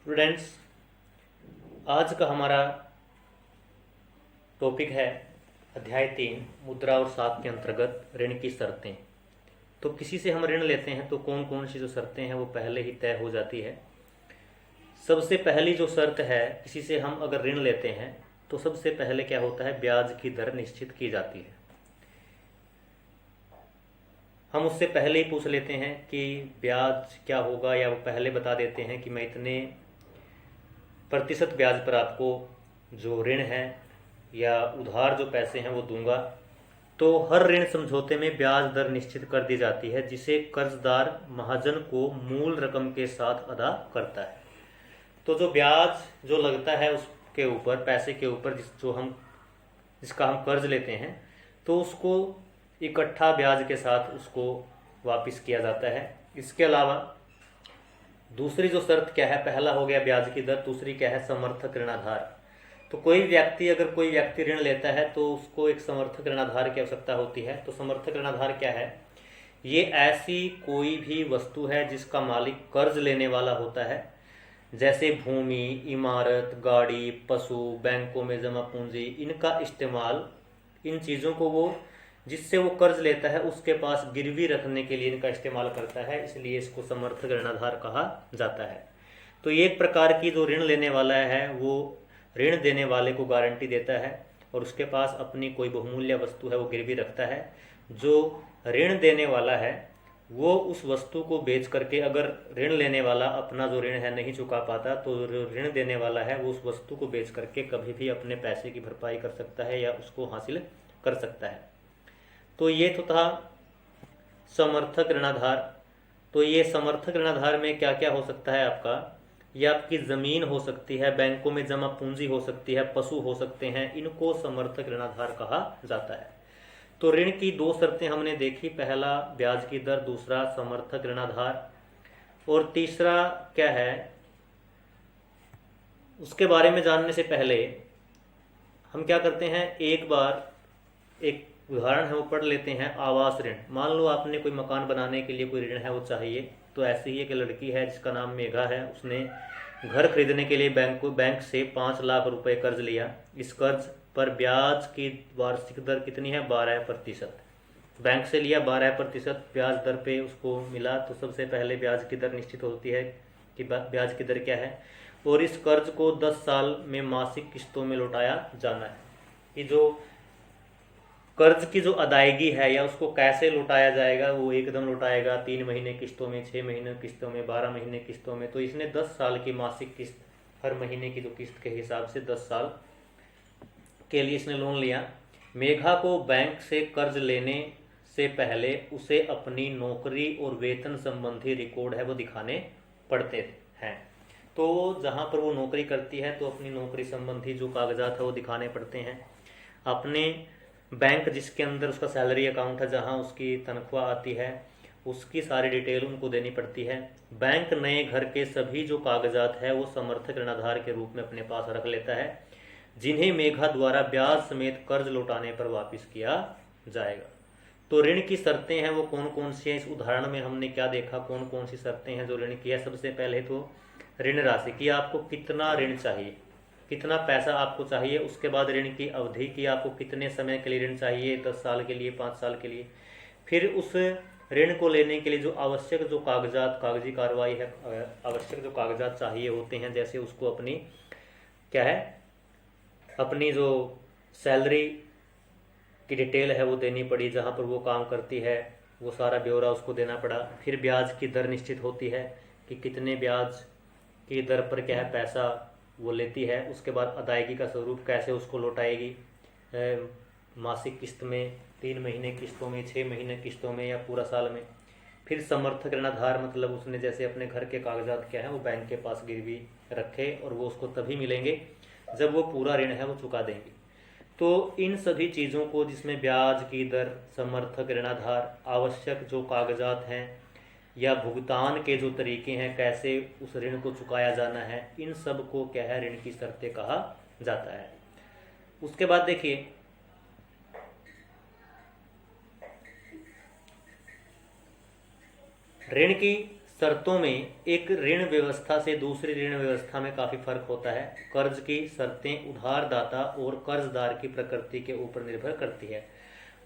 Students, आज का हमारा टॉपिक है अध्याय 3 मुद्रा और सात के अंतर्गत ऋण की शर्तें। तो किसी से हम ऋण लेते हैं तो कौन कौन सी जो शर्तें हैं वो पहले ही तय हो जाती है। सबसे पहली जो शर्त है, किसी से हम अगर ऋण लेते हैं तो सबसे पहले क्या होता है, ब्याज की दर निश्चित की जाती है। हम उससे पहले ही पूछ लेते हैं कि ब्याज क्या होगा, या वो पहले बता देते हैं कि मैं इतने प्रतिशत ब्याज पर आपको जो ऋण है या उधार जो पैसे हैं वो दूंगा। तो हर ऋण समझौते में ब्याज दर निश्चित कर दी जाती है, जिसे कर्जदार महाजन को मूल रकम के साथ अदा करता है। तो जो ब्याज जो लगता है उसके ऊपर, पैसे के ऊपर जिसका हम कर्ज लेते हैं, तो उसको इकट्ठा ब्याज के साथ उसको वापस किया जाता है। इसके अलावा दूसरी जो शर्त क्या है, पहला हो गया ब्याज की दर, दूसरी क्या है, समर्थक ऋणाधार। तो अगर कोई व्यक्ति ऋण लेता है तो उसको एक समर्थक ऋणाधार की आवश्यकता होती है। तो समर्थक ऋणाधार क्या है, ये ऐसी कोई भी वस्तु है जिसका मालिक कर्ज लेने वाला होता है, जैसे भूमि, इमारत, गाड़ी, पशु, बैंकों में जमा पूंजी, इनका इस्तेमाल, इन चीज़ों को वो जिससे वो कर्ज लेता है उसके पास गिरवी रखने के लिए इनका इस्तेमाल करता है, इसलिए इसको समर्थक ऋणाधार कहा जाता है। तो ये एक प्रकार की जो ऋण लेने वाला है वो ऋण देने वाले को गारंटी देता है और उसके पास अपनी कोई बहुमूल्य वस्तु है वो गिरवी रखता है। जो ऋण देने वाला है वो उस वस्तु को बेच करके, अगर ऋण लेने वाला अपना जो ऋण है नहीं चुका पाता तो जो ऋण देने वाला है वो उस वस्तु को बेच करके कभी भी अपने पैसे की भरपाई कर सकता है या उसको हासिल कर सकता है। तो ये तो था समर्थक ऋणाधार। तो ये समर्थक ऋणाधार में क्या क्या हो सकता है आपका, ये आपकी ज़मीन हो सकती है, बैंकों में जमा पूंजी हो सकती है, पशु हो सकते हैं, इनको समर्थक ऋणाधार कहा जाता है। तो ऋण की दो शर्तें हमने देखी, पहला ब्याज की दर, दूसरा समर्थक ऋणाधार। और तीसरा क्या है, उसके बारे में जानने से पहले हम क्या करते हैं, एक बार एक उदाहरण है वो पढ़ लेते हैं। आवास ऋण, मान लो आपने कोई मकान बनाने के लिए कोई ऋण है वो चाहिए। तो ऐसे ही एक लड़की है जिसका नाम मेघा है, उसने घर खरीदने के लिए बैंक से 5 लाख रुपए कर्ज लिया। इस कर्ज पर ब्याज की वार्षिक दर कितनी है, 12%। बैंक से लिया, 12% ब्याज दर पे उसको मिला। तो सबसे पहले ब्याज की दर निश्चित होती है कि ब्याज की दर क्या है, और इस कर्ज को 10 साल में मासिक किस्तों में लौटाया जाना है। कि जो कर्ज की जो अदायगी है या उसको कैसे लौटाया जाएगा, वो एकदम लौटाएगा 3 महीने किस्तों में, 6 महीने किस्तों में, 12 महीने किस्तों में। तो इसने 10 साल की मासिक किस्त, हर महीने की जो किस्त के हिसाब से 10 साल के लिए इसने लोन लिया। मेघा को बैंक से कर्ज लेने से पहले उसे अपनी नौकरी और वेतन संबंधी रिकॉर्ड है वो दिखाने पड़ते हैं। तो जहाँ पर वो नौकरी करती है तो अपनी नौकरी संबंधी जो कागजात है वो दिखाने पड़ते हैं। अपने बैंक जिसके अंदर उसका सैलरी अकाउंट है, जहाँ उसकी तनख्वाह आती है, उसकी सारी डिटेल उनको देनी पड़ती है। बैंक नए घर के सभी जो कागजात है वो समर्थक ऋणाधार के रूप में अपने पास रख लेता है, जिन्हें मेघा द्वारा ब्याज समेत कर्ज लौटाने पर वापस किया जाएगा। तो ऋण की शर्तें हैं वो कौन कौन सी हैं, इस उदाहरण में हमने क्या देखा, कौन कौन सी शर्तें हैं जो ऋण की है। सबसे पहले तो ऋण राशि की, आपको कितना ऋण चाहिए, कितना पैसा आपको चाहिए। उसके बाद ऋण की अवधि की, आपको कितने समय के लिए ऋण चाहिए, 10 साल के लिए, 5 साल के लिए। फिर उस ऋण को लेने के लिए जो आवश्यक जो कागजात, कागजी कार्रवाई है, आवश्यक जो कागजात चाहिए होते हैं, जैसे उसको अपनी क्या है, अपनी जो सैलरी की डिटेल है वो देनी पड़ी, जहाँ पर वो काम करती है वो सारा ब्यौरा उसको देना पड़ा। फिर ब्याज की दर निश्चित होती है कि कितने ब्याज की दर पर क्या है पैसा वो लेती है। उसके बाद अदायगी का स्वरूप, कैसे उसको लौटाएगी, मासिक किस्त में, 3 महीने किस्तों में, 6 महीने किस्तों में, या पूरा साल में। फिर समर्थक ऋणाधार, मतलब उसने जैसे अपने घर के कागजात क्या है वो बैंक के पास गिरवी रखे, और वो उसको तभी मिलेंगे जब वो पूरा ऋण है वो चुका देंगे। तो इन सभी चीज़ों को, जिसमें ब्याज की दर, समर्थक ऋणाधार, आवश्यक जो कागजात हैं या भुगतान के जो तरीके हैं, कैसे उस ऋण को चुकाया जाना है, इन सब को क्या है, ऋण की शर्तें कहा जाता है। उसके बाद देखिए, ऋण की शर्तों में एक ऋण व्यवस्था से दूसरी ऋण व्यवस्था में काफ़ी फर्क होता है। कर्ज की शर्तें उधारदाता और कर्जदार की प्रकृति के ऊपर निर्भर करती है।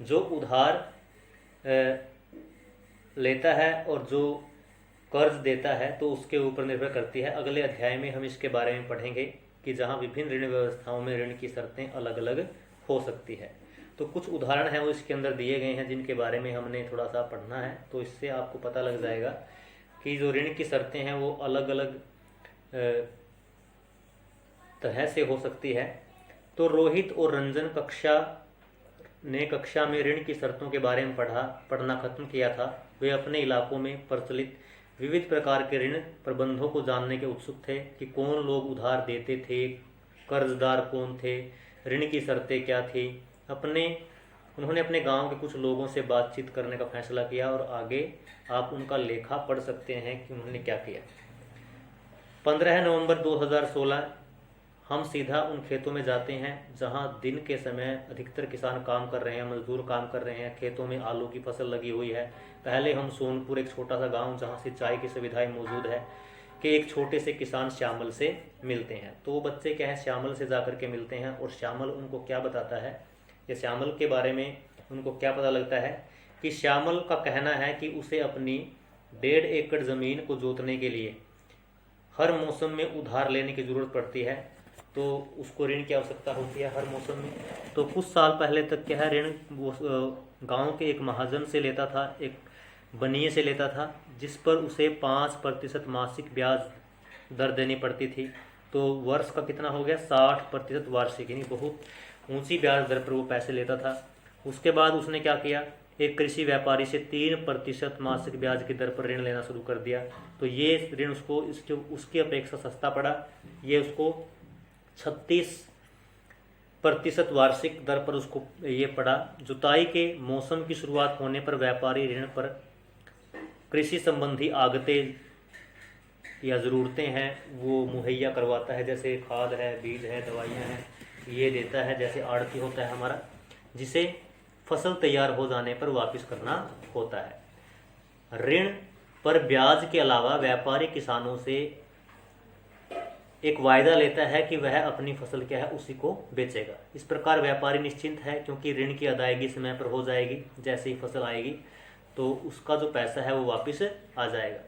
जो उधार लेता है और जो कर्ज देता है तो उसके ऊपर निर्भर करती है। अगले अध्याय में हम इसके बारे में पढ़ेंगे कि जहाँ विभिन्न ऋण व्यवस्थाओं में ऋण की शर्तें अलग अलग हो सकती है। तो कुछ उदाहरण हैं वो इसके अंदर दिए गए हैं जिनके बारे में हमने थोड़ा सा पढ़ना है। तो इससे आपको पता लग जाएगा कि जो ऋण की शर्तें हैं वो अलग अलग तरह से हो सकती है। तो रोहित और रंजन कक्षा में ऋण की शर्तों के बारे में पढ़ना खत्म किया था। वे अपने इलाकों में प्रचलित विविध प्रकार के ऋण प्रबंधों को जानने के उत्सुक थे कि कौन लोग उधार देते थे, कर्जदार कौन थे, ऋण की शर्तें क्या थी। उन्होंने अपने गांव के कुछ लोगों से बातचीत करने का फैसला किया और आगे आप उनका लेखा पढ़ सकते हैं कि उन्होंने क्या किया। 15 नवंबर 2016 हम सीधा उन खेतों में जाते हैं जहां दिन के समय अधिकतर किसान काम कर रहे हैं, मजदूर काम कर रहे हैं। खेतों में आलू की फसल लगी हुई है। पहले हम सोनपुर, एक छोटा सा गांव जहां सिंचाई की सुविधाएं मौजूद है, कि एक छोटे से किसान श्यामल से मिलते हैं। तो वो बच्चे क्या है, श्यामल से जाकर के मिलते हैं और श्यामल उनको क्या बताता है, या श्यामल के बारे में उनको क्या पता लगता है कि श्यामल का कहना है कि उसे अपनी 1.5 एकड़ ज़मीन को जोतने के लिए हर मौसम में उधार लेने की ज़रूरत पड़ती है। तो उसको ऋण की आवश्यकता होती है हर मौसम में। तो कुछ साल पहले तक क्या है, ऋण गांव के एक महाजन से लेता था, एक बनिए से लेता था, जिस पर उसे 5% मासिक ब्याज दर देनी पड़ती थी। तो वर्ष का कितना हो गया, 60% वार्षिक, यानी बहुत ऊंची ब्याज दर पर वो पैसे लेता था। उसके बाद उसने क्या किया, एक कृषि व्यापारी से 3% मासिक ब्याज की दर पर ऋण लेना शुरू कर दिया। तो ये ऋण उसको उसकी अपेक्षा सस्ता पड़ा। ये उसको 36% वार्षिक दर पर उसको ये पड़ा। जुताई के मौसम की शुरुआत होने पर व्यापारी ऋण पर कृषि संबंधी आगतें या ज़रूरतें हैं वो मुहैया करवाता है, जैसे खाद है, बीज है, दवाइयाँ हैं, ये देता है। जैसे आड़ती होता है हमारा, जिसे फसल तैयार हो जाने पर वापस करना होता है। ऋण पर ब्याज के अलावा व्यापारी किसानों से एक वायदा लेता है कि वह अपनी फसल क्या है उसी को बेचेगा। इस प्रकार व्यापारी निश्चिंत है क्योंकि ऋण की अदायगी समय पर हो जाएगी। जैसे ही फसल आएगी तो उसका जो पैसा है वो वापस आ जाएगा।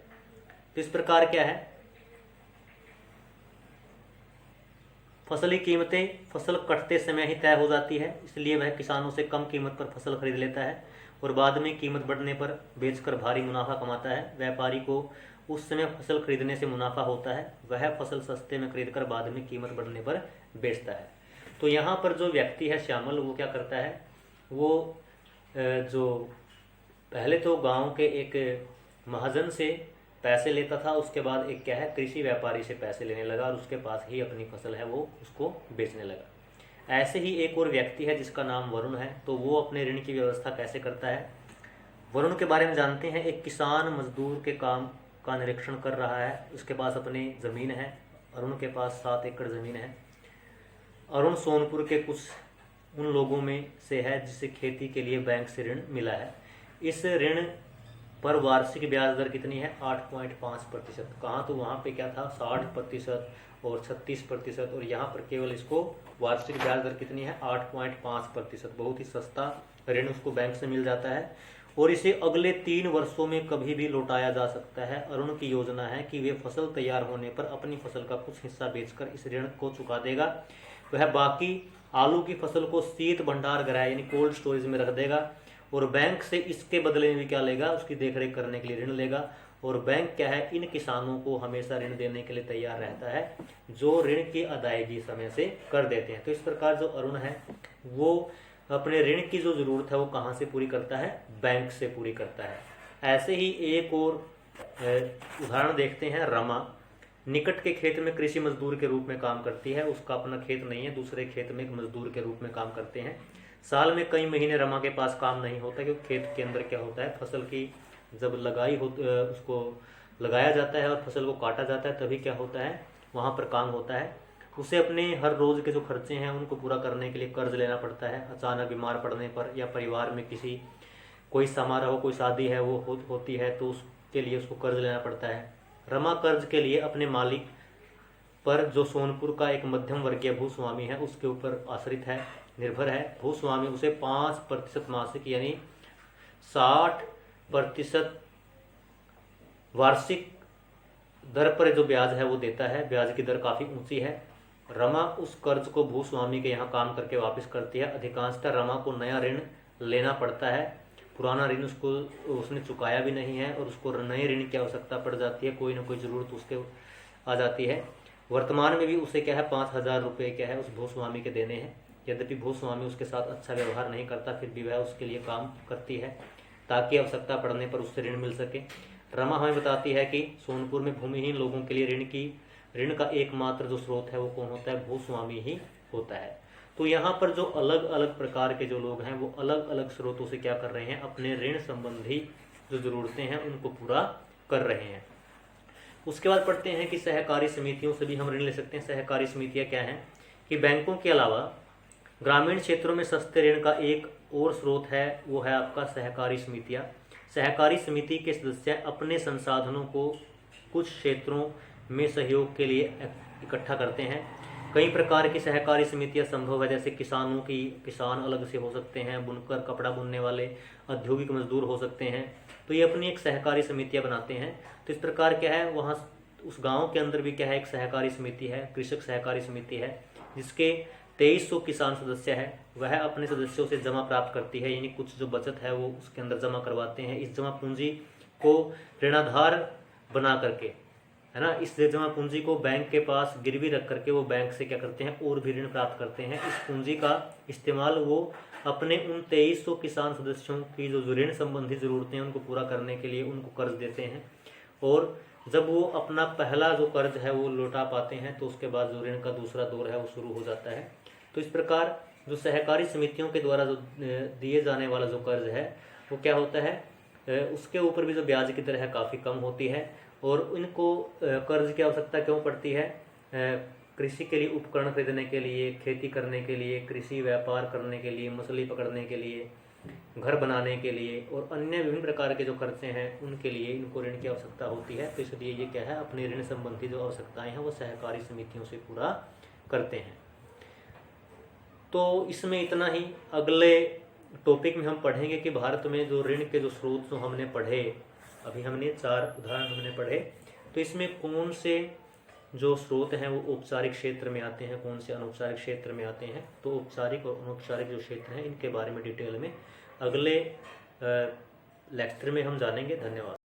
तो इस प्रकार क्या है, फसली कीमतें फसल कटते समय ही तय हो जाती है, इसलिए वह किसानों से कम कीमत पर फसल खरीद लेता है और बाद में कीमत बढ़ने पर बेचकर भारी मुनाफा कमाता है। व्यापारी को उस समय फसल खरीदने से मुनाफा होता है, वह फसल सस्ते में खरीदकर बाद में कीमत बढ़ने पर बेचता है। तो यहाँ पर जो व्यक्ति है श्यामल, वो क्या करता है, वो जो पहले तो गांव के एक महाजन से पैसे लेता था, उसके बाद एक क्या है कृषि व्यापारी से पैसे लेने लगा और उसके पास ही अपनी फसल है वो उसको बेचने लगा। ऐसे ही एक और व्यक्ति है जिसका नाम वरुण है। तो वो अपने ऋण की व्यवस्था कैसे करता है, वरुण के बारे में जानते हैं। एक किसान मजदूर के काम का निरीक्षण कर रहा है, उसके पास अपनी ज़मीन है। अरुण के पास 7 एकड़ ज़मीन है। अरुण सोनपुर के कुछ उन लोगों में से है जिसे खेती के लिए बैंक से ऋण मिला है। इस ऋण पर वार्षिक ब्याज दर कितनी है, 8.5%। कहाँ, तो वहाँ पे क्या था 60% और 36%, और यहाँ पर केवल इसको वार्षिक ब्याज दर कितनी है 8.5%। बहुत ही सस्ता ऋण उसको बैंक से मिल जाता है और इसे अगले 3 वर्षों में कभी भी लौटाया जा सकता है। अरुण की योजना है कि वे फसल तैयार होने पर अपनी फसल का कुछ हिस्सा बेचकर इस ऋण को चुका देगा। वह बाकी आलू की फसल को शीत भंडार गृह यानी कोल्ड स्टोरेज में रख देगा और बैंक से इसके बदले में भी क्या लेगा, उसकी देखरेख करने के लिए ऋण लेगा। और बैंक क्या है, इन किसानों को हमेशा ऋण देने के लिए तैयार रहता है जो ऋण की अदायगी समय से कर देते हैं। तो इस प्रकार जो अरुण है वो अपने ऋण की जो ज़रूरत है वो कहाँ से पूरी करता है, बैंक से पूरी करता है। ऐसे ही एक और उदाहरण देखते हैं। रमा निकट के खेत में कृषि मजदूर के रूप में काम करती है। उसका अपना खेत नहीं है, दूसरे खेत में एक मजदूर के रूप में काम करते हैं। साल में कई महीने रमा के पास काम नहीं होता क्योंकि खेत के अंदर क्या होता है, फसल की जब उसको लगाया जाता है और फसल को काटा जाता है तभी क्या होता है, वहाँ पर काम होता है। उसे अपने हर रोज़ के जो खर्चे हैं उनको पूरा करने के लिए कर्ज लेना पड़ता है। अचानक बीमार पड़ने पर या परिवार में कोई समारोह, कोई शादी है वो होती है तो के लिए उसको कर्ज लेना पड़ता है। रमा कर्ज के लिए अपने मालिक पर, जो सोनपुर का एक मध्यम वर्गीय भूस्वामी है, उसके ऊपर आश्रित है, निर्भर है। भूस्वामी उसे 5% मासिक यानी 60% वार्षिक दर पर जो ब्याज है वो देता है। ब्याज की दर काफ़ी ऊंची है। रमा उस कर्ज को भूस्वामी के यहाँ काम करके वापस करती है। अधिकांशतः रमा को नया ऋण लेना पड़ता है, पुराना ऋण उसने चुकाया भी नहीं है और उसको नए ऋण की आवश्यकता पड़ जाती है, कोई ना कोई ज़रूरत उसके आ जाती है। वर्तमान में भी उसे क्या है 5,000 रुपये क्या है उस भूस्वामी के देने हैं। यद्यपि भूस्वामी उसके साथ अच्छा व्यवहार नहीं करता, फिर भी वह उसके लिए काम करती है ताकि आवश्यकता पड़ने पर उससे ऋण मिल सके। रमा हमें बताती है कि सोनपुर में भूमिहीन लोगों के लिए ऋण का एकमात्र जो स्रोत है वो कौन होता है, भूस्वामी ही होता है। तो यहाँ पर जो अलग अलग प्रकार के जो लोग हैं वो अलग अलग स्रोतों से क्या कर रहे हैं, अपने ऋण संबंधी जो ज़रूरतें हैं उनको पूरा कर रहे हैं। उसके बाद पढ़ते हैं कि सहकारी समितियों से भी हम ऋण ले सकते हैं। सहकारी समितियाँ क्या हैं कि बैंकों के अलावा ग्रामीण क्षेत्रों में सस्ते ऋण का एक और स्रोत है, वो है आपका सहकारी समितियाँ। सहकारी समिति के सदस्य अपने संसाधनों को कुछ क्षेत्रों में सहयोग के लिए इकट्ठा करते हैं। कई प्रकार की सहकारी समितियां संभव है, जैसे किसान अलग से हो सकते हैं, बुनकर कपड़ा बुनने वाले, औद्योगिक मजदूर हो सकते हैं। तो ये अपनी एक सहकारी समितियां बनाते हैं। तो इस प्रकार क्या है, वहाँ उस गांव के अंदर भी क्या है, एक सहकारी समिति है, कृषक सहकारी समिति है, जिसके 2300 किसान सदस्य है। वह अपने सदस्यों से जमा प्राप्त करती है, यानी कुछ जो बचत है वो उसके अंदर जमा करवाते हैं। इस जमा पूंजी को ऋणाधार बना करके, है ना, इस जमा पूंजी को बैंक के पास गिरवी रख करके वो बैंक से क्या करते हैं, और भी ऋण प्राप्त करते हैं। इस पूंजी का इस्तेमाल वो अपने उन 2300 किसान सदस्यों की जो ऋण संबंधी ज़रूरतें हैं उनको पूरा करने के लिए उनको कर्ज देते हैं। और जब वो अपना पहला जो कर्ज है वो लौटा पाते हैं तो उसके बाद जो ऋण का दूसरा दौर है वो शुरू हो जाता है। तो इस प्रकार जो सहकारी समितियों के द्वारा जो दिए जाने वाला जो कर्ज है वो क्या होता है, उसके ऊपर भी जो ब्याज की दर है काफ़ी कम होती है। और इनको कर्ज की आवश्यकता क्यों पड़ती है, कृषि के लिए उपकरण खरीदने के लिए, खेती करने के लिए, कृषि व्यापार करने के लिए, मछली पकड़ने के लिए, घर बनाने के लिए और अन्य विभिन्न प्रकार के जो खर्चे हैं उनके लिए इनको ऋण की आवश्यकता होती है। तो इसलिए ये क्या है, अपने ऋण संबंधी जो आवश्यकताएं हैं वो सहकारी समितियों से पूरा करते हैं। तो इसमें इतना ही। अगले टॉपिक में हम पढ़ेंगे कि भारत में जो ऋण के जो स्रोत जो हमने पढ़े, अभी हमने 4 उदाहरण हमने पढ़े, तो इसमें कौन से जो स्रोत हैं वो औपचारिक क्षेत्र में आते हैं, कौन से अनौपचारिक क्षेत्र में आते हैं। तो औपचारिक और अनौपचारिक जो क्षेत्र हैं इनके बारे में डिटेल में अगले लेक्चर में हम जानेंगे। धन्यवाद।